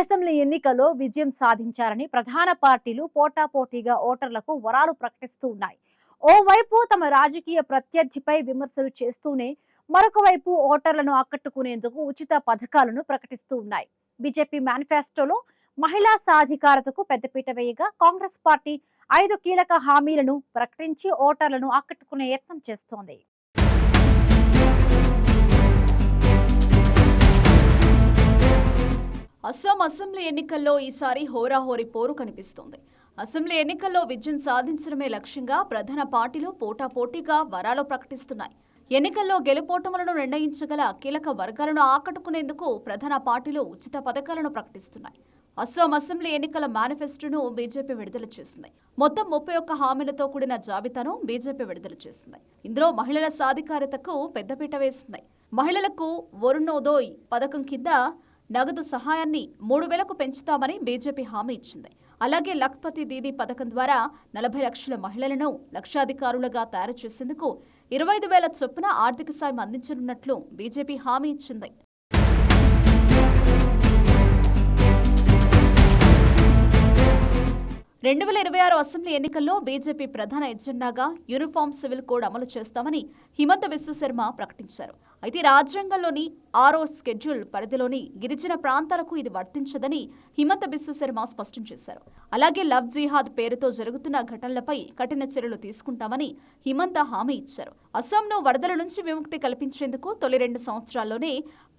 Assembly ఎన్నికల్లో విజయం సాధించారని ప్రధాన పార్టీలు పోటాపోటీగా ఓటర్లకు వరాలు ప్రకటిస్తూ ఉన్నాయి. ఓవైపు తమ రాజకీయ ప్రత్యర్థిపై విమర్శలు చేస్తూనే మరొక వైపు ఓటర్లను ఆకట్టుకునేందుకు ఉచిత పథకాలను ప్రకటిస్తూ ఉన్నాయి. బీజేపీ మేనిఫెస్టోలో మహిళా సాధికారతకు పెద్దపీట వేయగా కాంగ్రెస్ పార్టీ 5 కీలక హామీలను ప్రకటించి ఓటర్లను ఆకట్టుకునే యత్నం చేస్తోంది. అస్సాం అసెంబ్లీ ఎన్నికల్లో ఈసారి హోరాహోరీ పోరు కనిపిస్తోంది. అసెంబ్లీ ఎన్నికల్లో విజయం సాధించడమే లక్ష్యంగా ప్రధాన పార్టీలు పోటాపోటీగా వరాలు ప్రకటిస్తున్నాయి. ఎన్నికల్లో గెలుపోటములను నిర్ణయించగల కీలక వర్గాలను ఆకట్టుకునేందుకు ప్రధాన పార్టీలు ఉచిత పథకాలను ప్రకటిస్తున్నాయి. అస్సాం అసెంబ్లీ ఎన్నికల మేనిఫెస్టోను బీజేపీ విడుదల చేసింది. మొత్తం 31 హామీలతో కూడిన జాబితాను బీజేపీ విడుదల చేసింది. ఇందులో మహిళల సాధికారతకు పెద్దపీట వేసింది. మహిళలకు వరుణోదయ్ పథకం కింద నగదు సహాయాన్ని 3,000కు పెంచుతామని బీజేపీ హామీ ఇచ్చింది. అలాగే లఖ్పతి దీదీ పథకం ద్వారా 40 లక్షల మహిళలను లక్షాధికారులుగా తయారు చేసేందుకు 25,000 చొప్పున ఆర్థిక సాయం అందించనున్నట్లు బీజేపీ హామీ ఇచ్చింది. 2026 అసెంబ్లీ ఎన్నికల్లో బీజేపీ ప్రధాన ఎజెండాగా యూనిఫామ్ సివిల్ కోడ్ అమలు చేస్తామని హిమంత బిశ్వశర్మ ప్రకటించారు. అయితే రాజ్యాంగంలోని 6వ షెడ్యూల్ పరిధిలోని గిరిజన ప్రాంతాలకు ఇది వర్తించదని హిమంత బిశ్వశర్మ స్పష్టం చేశారు. అలాగే లవ్ జిహాద్ పేరుతో జరుగుతున్న ఘటనలపై కఠిన చర్యలు తీసుకుంటామని హిమంత హామీ ఇచ్చారు. అస్సాంను వరదల నుంచి విముక్తి కల్పించేందుకు తొలి 2 సంవత్సరాల్లోనే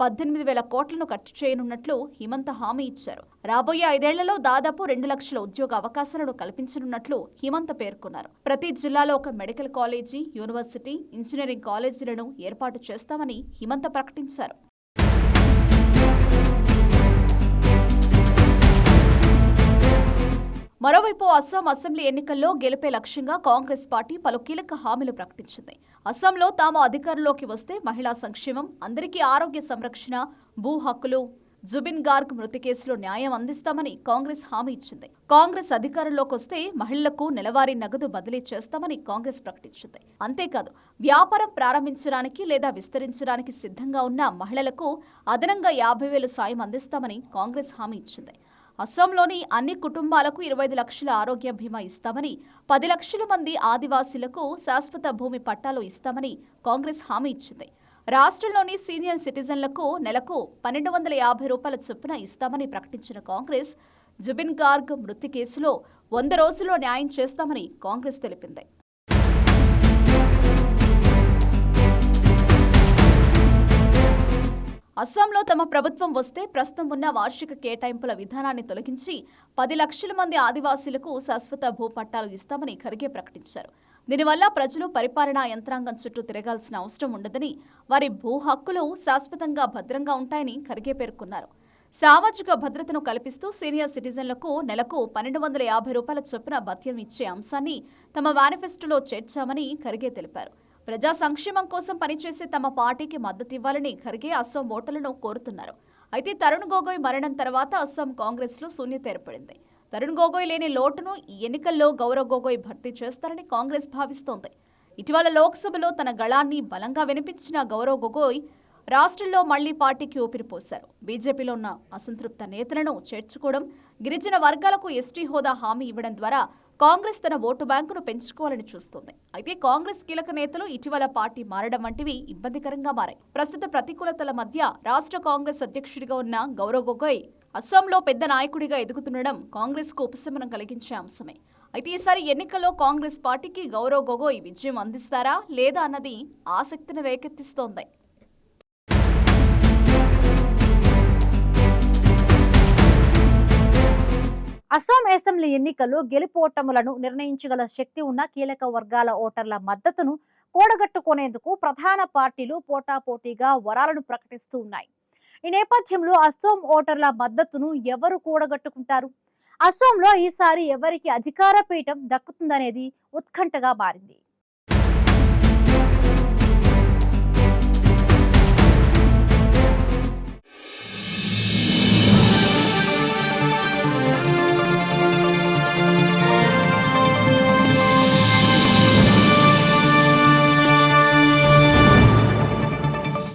18,000 కోట్లను ఖర్చు చేయనున్నట్లు హిమంత హామీ ఇచ్చారు. రాబోయే 5 ఏళ్లలో దాదాపు 2 లక్షల ఉద్యోగ అవకాశాలను కల్పించనున్నట్లు హిమంత పేర్కొన్నారు. ప్రతి జిల్లాలో ఒక మెడికల్ కాలేజీ, యూనివర్సిటీ, ఇంజనీరింగ్ కాలేజీలను ఏర్పాటు చేస్తామని హిమంత ప్రకటించారు. మరోవైపు అస్సాం అసెంబ్లీ ఎన్నికల్లో గెలిపే లక్ష్యంగా కాంగ్రెస్ పార్టీ పలు కీలక హామీలు ప్రకటించింది. అస్సాంలో తాము అధికారంలోకి వస్తే మహిళా సంక్షేమం, అందరికీ ఆరోగ్య సంరక్షణ, భూ హక్కులు, జుబిన్ గార్గ్ మృతి కేసులో న్యాయం అందిస్తామని కాంగ్రెస్ హామీ ఇచ్చింది. కాంగ్రెస్ అధికారంలోకి వస్తే మహిళలకు నెలవారీ నగదు బదిలీ చేస్తామని కాంగ్రెస్ ప్రకటించింది. అంతేకాదు వ్యాపారం ప్రారంభించడానికి లేదా విస్తరించడానికి సిద్ధంగా ఉన్న మహిళలకు అదనంగా 50,000 సాయం అందిస్తామని కాంగ్రెస్ హామీ ఇచ్చింది. అస్సాంలోని అన్ని కుటుంబాలకు 25 లక్షల ఆరోగ్య బీమా ఇస్తామని, 10 లక్షల మంది ఆదివాసీలకు శాశ్వత భూమి పట్టాలు ఇస్తామని కాంగ్రెస్ హామీ ఇచ్చింది. రాష్ట్రంలోని సీనియర్ సిటిజన్లకు నెలకు 1,250 రూపాయల చొప్పున ఇస్తామని ప్రకటించిన కాంగ్రెస్ జుబిన్ గార్గ్ మృతి కేసులో 100 రోజుల్లో న్యాయం చేస్తామని కాంగ్రెస్ తెలిపింది. అస్సాంలో తమ ప్రభుత్వం వస్తే ప్రస్తుతం ఉన్న వార్షిక కేటాయింపుల విధానాన్ని తొలగించి 10 లక్షల మంది ఆదివాసీలకు శాశ్వత భూపట్టాలు ఇస్తామని ఖర్గే ప్రకటించారు. దీనివల్ల ప్రజలు పరిపాలనా యంత్రాంగం చుట్టూ తిరగాల్సిన అవసరం ఉండదని, వారి భూ హక్కులు శాశ్వతంగా భద్రంగా ఉంటాయని ఖర్గే పేర్కొన్నారు. సామాజిక భద్రతను కల్పిస్తూ సీనియర్ సిటిజన్లకు నెలకు 1,250 రూపాయల చొప్పున భత్యం ఇచ్చే అంశాన్ని తమ మేనిఫెస్టోలో చేర్చామని ఖర్గే తెలిపారు. ప్రజా సంక్షేమం కోసం పనిచేసే తమ పార్టీకి మద్దతు ఇవ్వాలని ఖర్గే అస్సాం ఓటర్లను కోరుతున్నారు. అయితే తరుణ్ గొగోయ్ మరణం తర్వాత అస్సాం కాంగ్రెస్లో శూన్యత ఏర్పడింది. తరుణ్ గొగోయ్ లేని లోటును ఈ ఎన్నికల్లో గౌరవ్ గొగోయ్ భర్తీ చేస్తారని కాంగ్రెస్ భావిస్తోంది. ఇటీవల లోక్సభలో తన గళాన్ని బలంగా వినిపించిన గౌరవ్ గొగోయ్ రాష్ట్రంలో మళ్లీ పార్టీకి ఊపిరిపోశారు. బీజేపీలో ఉన్న అసంతృప్త నేతలను చేర్చుకోవడం, గిరిజన వర్గాలకు ఎస్టీ హోదా హామీ ఇవ్వడం ద్వారా కాంగ్రెస్ తన ఓటు బ్యాంకును పెంచుకోవాలని చూస్తోంది. అయితే కాంగ్రెస్ కీలక నేతలు ఇటీవల పార్టీ మారడం వంటివి ఇబ్బందికరంగా మారాయి. ప్రస్తుత ప్రతికూలతల మధ్య రాష్ట్ర కాంగ్రెస్ అధ్యక్షుడిగా ఉన్న గౌరవ్ గొగోయ్ అస్సాంలో పెద్ద నాయకుడిగా ఎదుగుతుండడం కాంగ్రెస్కు ఉపశమనం కలిగించే అంశమే. అయితే ఈసారి ఎన్నికల్లో కాంగ్రెస్ పార్టీకి గౌరవ్ గొగోయ్ విజయం అందిస్తారా లేదా అన్నది ఆసక్తిని రేకెత్తిస్తోంది. అస్సాం అసెంబ్లీ ఎన్నికల్లో గెలుపోటములను నిర్ణయించగల శక్తి ఉన్న కీలక వర్గాల ఓటర్ల మద్దతును కూడగట్టుకునేందుకు ప్రధాన పార్టీలు పోటాపోటీగా వరాలను ప్రకటిస్తూ ఉన్నాయి. ఈ నేపథ్యంలో అస్సాం ఓటర్ల మద్దతును ఎవరు కూడగట్టుకుంటారు? అస్సాంలో ఈసారి ఎవరికి అధికార పీఠం దక్కుతుందనేది ఉత్కంఠగా మారింది.